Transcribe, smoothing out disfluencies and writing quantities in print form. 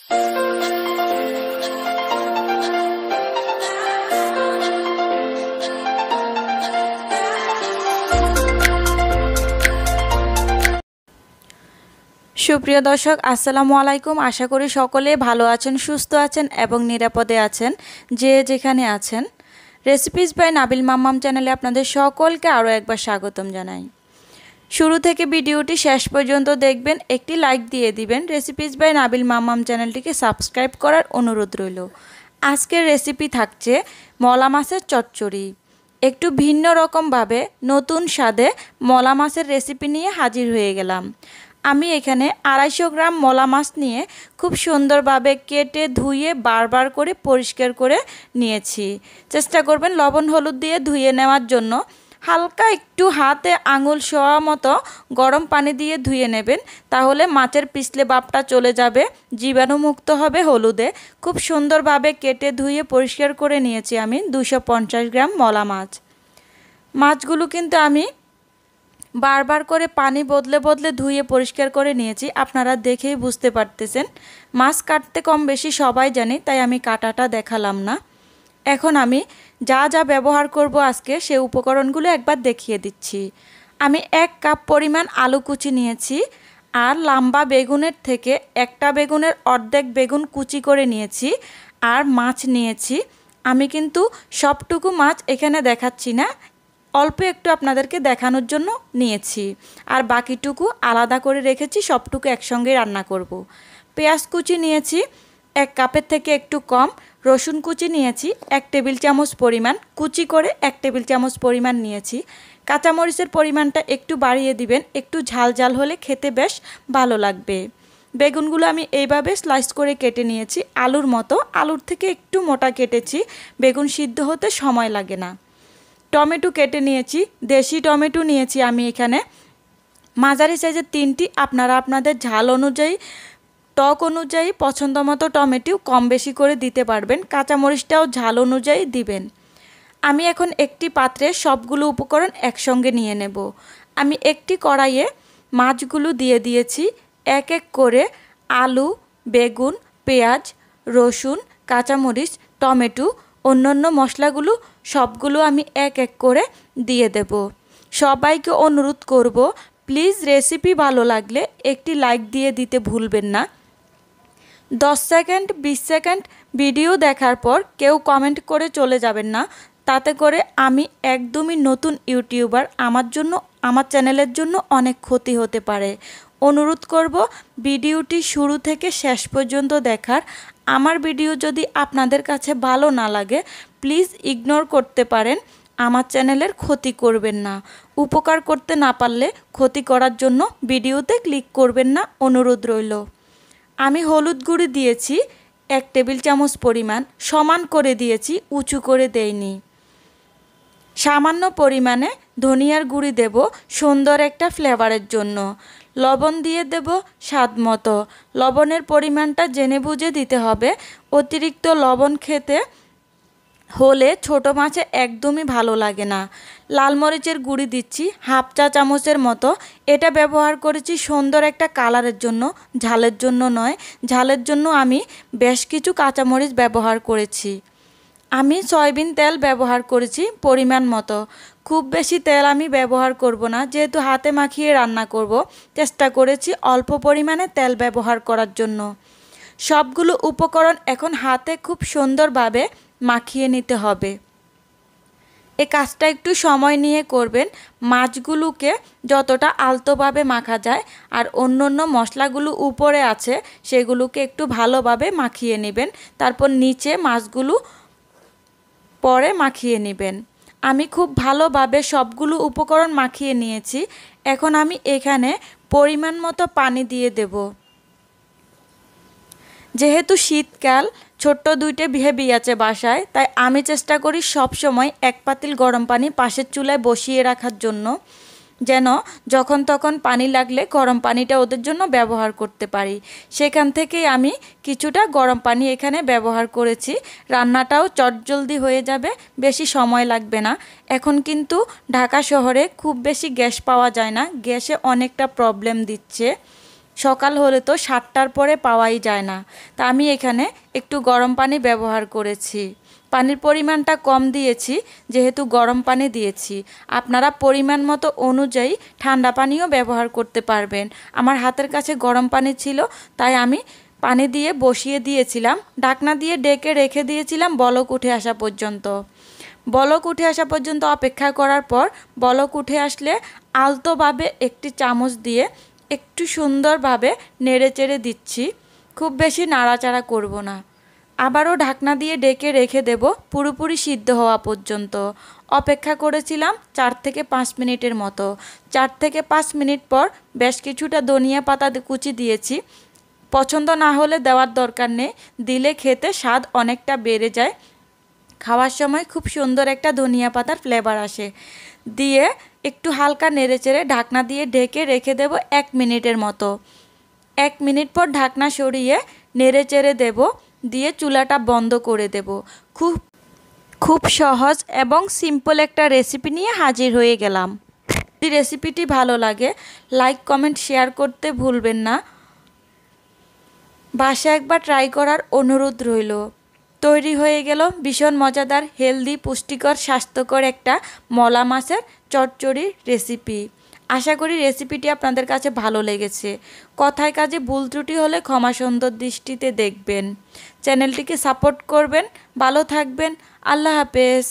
সুপ্রিয় দর্শক আসসালামু আলাইকুম। আশা করি সকলে ভালো আছেন, সুস্থ আছেন এবং নিরাপদে আছেন যে যেখানে আছেন। রেসিপিস বাই নাবিল মাম্মাম চ্যানেলে আপনাদের সকলকে আরও একবার স্বাগতম জানাই। শুরু থেকে ভিডিওটি শেষ পর্যন্ত দেখবেন, একটি লাইক দিয়ে দিবেন। রেসিপিস বাই নাবিল মাম্মাম চ্যানেলটিকে সাবস্ক্রাইব করার অনুরোধ রইল। আজকের রেসিপি থাকছে মলা মাছের চচ্চড়ি। একটু ভিন্ন রকমভাবে নতুন স্বাদে মলা মাছের রেসিপি নিয়ে হাজির হয়ে গেলাম। আমি এখানে 250 গ্রাম মলা মাছ নিয়ে খুব সুন্দরভাবে কেটে ধুয়ে বারবার করে পরিষ্কার করে নিয়েছি। চেষ্টা করবেন লবণ হলুদ দিয়ে ধুয়ে নেওয়ার জন্য। হালকা একটু হাতে আঙুল ছোঁয়া মতো গরম পানি দিয়ে ধুয়ে নেবেন, তাহলে মাছের পিছলে ভাবটা চলে যাবে, জীবাণুমুক্ত হবে হলুদে। খুব সুন্দরভাবে কেটে ধুয়ে পরিষ্কার করে নিয়েছি আমি 250 গ্রাম মলা মাছ। মাছগুলো কিন্তু আমি বারবার করে পানি বদলে বদলে ধুয়ে পরিষ্কার করে নিয়েছি। আপনারা দেখেই বুঝতে পারতেছেন। মাছ কাটতে কম বেশি সবাই জানি, তাই আমি কাটাটা দেখালাম না। এখন আমি যা যা ব্যবহার করব আজকে সেই উপকরণগুলো একবার দেখিয়ে দিচ্ছি। আমি 1 কাপ পরিমাণ আলু কুচি নিয়েছি, আর লম্বা বেগুনের থেকে একটা বেগুনের অর্ধেক বেগুন কুচি করে নিয়েছি, আর মাছ নিয়েছি। আমি কিন্তু সবটুকু মাছ এখানে দেখাচ্ছি না, অল্প একটু আপনাদেরকে দেখানোর জন্য নিয়েছি, আর বাকিটুকু আলাদা করে রেখেছি, সবটুকু একসঙ্গে রান্না করব। পেঁয়াজ কুচি নিয়েছি 1 কাপের থেকে একটু কম। রসুন কুচি নিয়েছি 1 টেবিল চামচ পরিমাণ, কুচি করে 1 টেবিল চামচ পরিমাণ নিয়েছি। কাঁচামরিচের পরিমাণটা একটু বাড়িয়ে দিবেন, একটু ঝাল ঝাল হলে খেতে বেশ ভালো লাগবে। বেগুনগুলো আমি এইভাবে স্লাইস করে কেটে নিয়েছি, আলুর মতো। আলুর থেকে একটু মোটা কেটেছি, বেগুন সিদ্ধ হতে সময় লাগে না। টমেটো কেটে নিয়েছি, দেশি টমেটো নিয়েছি আমি এখানে মাঝারি সাইজের 3টি। আপনারা আপনাদের ঝাল অনুযায়ী, টক অনুযায়ী পছন্দ মতো টমেটো কম বেশি করে দিতে পারবেন। কাঁচামরিচটাও ঝাল অনুযায়ী দিবেন। আমি এখন একটি পাত্রে সবগুলো উপকরণ একসঙ্গে নিয়ে নেব। আমি একটি কড়াইয়ে মাছগুলো দিয়ে দিয়েছি। এক এক করে আলু, বেগুন, পেঁয়াজ, রসুন, কাঁচামরিচ, টমেটো, অন্যান্য মশলাগুলো সবগুলো আমি এক এক করে দিয়ে দেব। সবাইকে অনুরোধ করব, প্লিজ রেসিপি ভালো লাগলে একটি লাইক দিয়ে দিতে ভুলবেন না। 10 সেকেন্ড 20 সেকেন্ড ভিডিও দেখার পর কেউ কমেন্ট করে চলে যাবেন না, তাতে করে আমি একদমই নতুন ইউটিউবার, আমার চ্যানেলের জন্য অনেক ক্ষতি হতে পারে। অনুরোধ করব ভিডিওটি শুরু থেকে শেষ পর্যন্ত দেখার। আমার ভিডিও যদি আপনাদের কাছে ভালো না লাগে প্লিজ ইগনোর করতে পারেন, আমার চ্যানেলের ক্ষতি করবেন না। উপকার করতে না পারলে ক্ষতি করার জন্য ভিডিওতে ক্লিক করবেন না, অনুরোধ রইল। আমি হলুদ গুঁড়ি দিয়েছি 1 টেবিল চামচ পরিমাণ, সমান করে দিয়েছি, উঁচু করে দেইনি। সামান্য পরিমাণে ধনিয়ার গুঁড়ি দেব সুন্দর একটা ফ্লেভারের জন্য। লবণ দিয়ে দেব স্বাদ মতো। লবণের পরিমাণটা জেনে বুঝে দিতে হবে। অতিরিক্ত লবণ খেতে হলে ছোট মাছে একদমই ভালো লাগে না। লাল মরিচের গুঁড়ি দিচ্ছি 1/2 চা চামচের মতো। এটা ব্যবহার করেছি সুন্দর একটা কালারের জন্য, ঝালের জন্য নয়। ঝালের জন্য আমি বেশ কিছু কাঁচামরিচ ব্যবহার করেছি। আমি সয়াবিন তেল ব্যবহার করেছি পরিমাণ মতো। খুব বেশি তেল আমি ব্যবহার করব না, যেহেতু হাতে মাখিয়ে রান্না করব। চেষ্টা করেছি অল্প পরিমাণে তেল ব্যবহার করার জন্য। সবগুলো উপকরণ এখন হাতে খুব সুন্দরভাবে মাখিয়ে নিতে হবে। এই কাজটা একটু সময় নিয়ে করবেন। মাছগুলোকে যতটা আলতোভাবে মাখা যায়, আর অন্য মশলাগুলো উপরে আছে সেগুলোকে একটু ভালোভাবে মাখিয়ে নেবেন। তারপর নিচে মাছগুলো পরে মাখিয়ে নেবেন। আমি খুব ভালোভাবে সবগুলো উপকরণ মাখিয়ে নিয়েছি। এখন আমি এখানে পরিমাণ মতো পানি দিয়ে দেব। যেহেতু শীতকাল, ছোট্ট 2টে বেবি আছে বাসায়, তাই আমি চেষ্টা করি সব সময় 1 পাতিল গরম পানি পাশের চুলায় বসিয়ে রাখার জন্য, যেন যখন তখন পানি লাগলে গরম পানিটা ওদের জন্য ব্যবহার করতে পারি। সেখান থেকেই আমি কিছুটা গরম পানি এখানে ব্যবহার করেছি। রান্নাটাও চটজলদি হয়ে যাবে, বেশি সময় লাগবে না। এখন কিন্তু ঢাকা শহরে খুব বেশি গ্যাস পাওয়া যায় না, গ্যাসে অনেকটা প্রবলেম দিচ্ছে। সকাল হলে তো 7টার পরে পাওয়াই যায় না। তা আমি এখানে একটু গরম পানি ব্যবহার করেছি। পানির পরিমাণটা কম দিয়েছি যেহেতু গরম পানি দিয়েছি। আপনারা পরিমাণ মতো অনুযায়ী ঠান্ডা পানিও ব্যবহার করতে পারবেন। আমার হাতের কাছে গরম পানি ছিল, তাই আমি পানি দিয়ে বসিয়ে দিয়েছিলাম। ঢাকনা দিয়ে ডেকে রেখে দিয়েছিলাম বলক উঠে আসা পর্যন্ত। বলক উঠে আসা পর্যন্ত অপেক্ষা করার পর বলক উঠে আসলে আলতোভাবে একটি চামচ দিয়ে একটু সুন্দরভাবে নেড়েচেড়ে দিচ্ছি। খুব বেশি নাড়াচাড়া করব না। আবারও ঢাকনা দিয়ে ডেকে রেখে দেব পুরোপুরি সিদ্ধ হওয়া পর্যন্ত। অপেক্ষা করেছিলাম 4 থেকে 5 মিনিটের মতো। 4 থেকে 5 মিনিট পর বেশ কিছুটা ধনিয়া পাতা কুচি দিয়েছি। পছন্দ না হলে দেওয়ার দরকার নেই, দিলে খেতে স্বাদ অনেকটা বেড়ে যায়। খাওয়ার সময় খুব সুন্দর একটা ধনিয়া পাতার ফ্লেভার আসে। দিয়ে একটু হালকা নেড়েচেড়ে ঢাকনা দিয়ে ঢেকে রেখে দেব 1 মিনিটের মতো। 1 মিনিট পর ঢাকনা সরিয়ে নেড়েচেড়ে দেব, দিয়ে চুলাটা বন্ধ করে দেব। খুব খুব সহজ এবং সিম্পল একটা রেসিপি নিয়ে হাজির হয়ে গেলাম। যদি রেসিপিটি ভালো লাগে লাইক কমেন্ট শেয়ার করতে ভুলবেন না। বাসায় একবার ট্রাই করার অনুরোধ রইল। তৈরি হয়ে গেল ভীষণ মজাদার, হেলদি, পুষ্টিকর, স্বাস্থ্যকর একটা মলা মাছের চচ্চড়ির রেসিপি। আশা করি রেসিপিটি আপনাদের কাছে ভালো লেগেছে। কথায় কাজে ভুল ত্রুটি হলে ক্ষমা সুন্দর দৃষ্টিতে দেখবেন। চ্যানেলটিকে সাপোর্ট করবেন। ভালো থাকবেন। আল্লাহ হাফেজ।